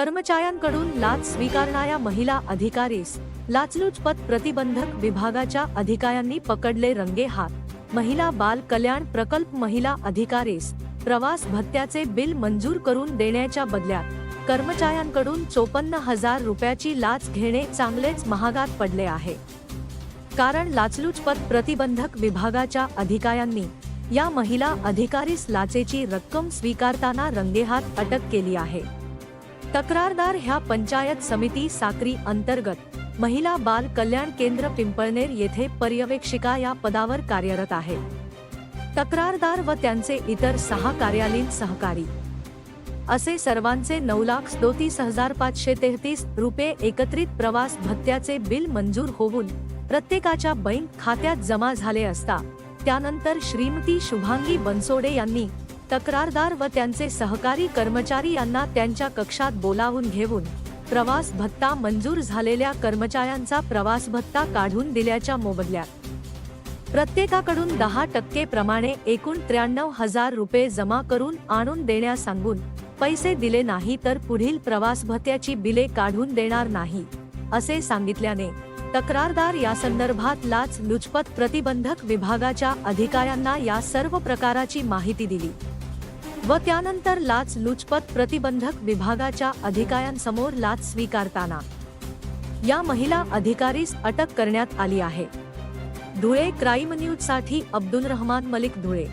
कर्मचाऱ्यांकडून लाच स्वीकारणाऱ्या महिला अधिकारीस लाचलुचपत प्रतिबंधक विभागाच्या अधिकाऱ्यांनी पकडले रंगेहात। महिला बाल कल्याण प्रकल्प महिला अधिकारीस प्रवास भत्त्याचे बिल मंजूर करून देण्याच्या बदल्यात कर्मचाऱ्यांकडून 54,000 रुपयाची लाच घेणे चांगलेच महागात पडले आहे। कारण लाचलुचपत प्रतिबंधक विभागाच्या अधिकाऱ्यांनी या महिला अधिकारीस लाचेची रक्कम स्वीकारताना रंगेहात अटक केली आहे। तक्रारदार ह्या पंचायत समिती साक्री अंतर्गत महिला बाल कल्याण केंद्र पिंपळनेर येथे पर्यवेक्षिका या पदावर कार्यरत आहे। तक्रारदार व त्यांचे इतर 6 कार्यालयीन सहकारी असे सर्वांचे 9,37,533 रुपये एकत्रित प्रवास भत्त्याचे बिल मंजूर होऊन प्रत्येकाच्या बँक खात्यात जमा झाले असता त्यानंतर श्रीमती शुभांगी बनसोडे यांनी तक्रारदार व त्यांचे सहकारी कर्मचारी यांना त्यांच्या कक्षात बोलावून घेऊन प्रवास भत्ता मंजूर झालेल्या कर्मचाऱ्यांचा प्रवास भत्ता काढून दिल्याच्या मोबदल्यात प्रत्येकाकडून 10% प्रमाणे एकूण 93,000 रुपये जमा करून आणून देण्यास सांगून पैसे दिले नाही तर पुढील प्रवास भत्त्याची बिले काढून देणार नाही असे सांगितल्याने तक्रारदार या संदर्भात लाच लुचपत प्रतिबंधक विभागाच्या अधिकाऱ्यांना या सर्व प्रकाराची माहिती दिली व त्यानंतर लाच लुचपत प्रतिबंधक विभागाच्या अधिकाऱ्यांसमोर लाच स्वीकारताना या महिला अधिकारीस अटक करण्यात आली आहे। धुळे क्राईम न्यूज साठी अब्दुल रहमान मलिक, धुळे।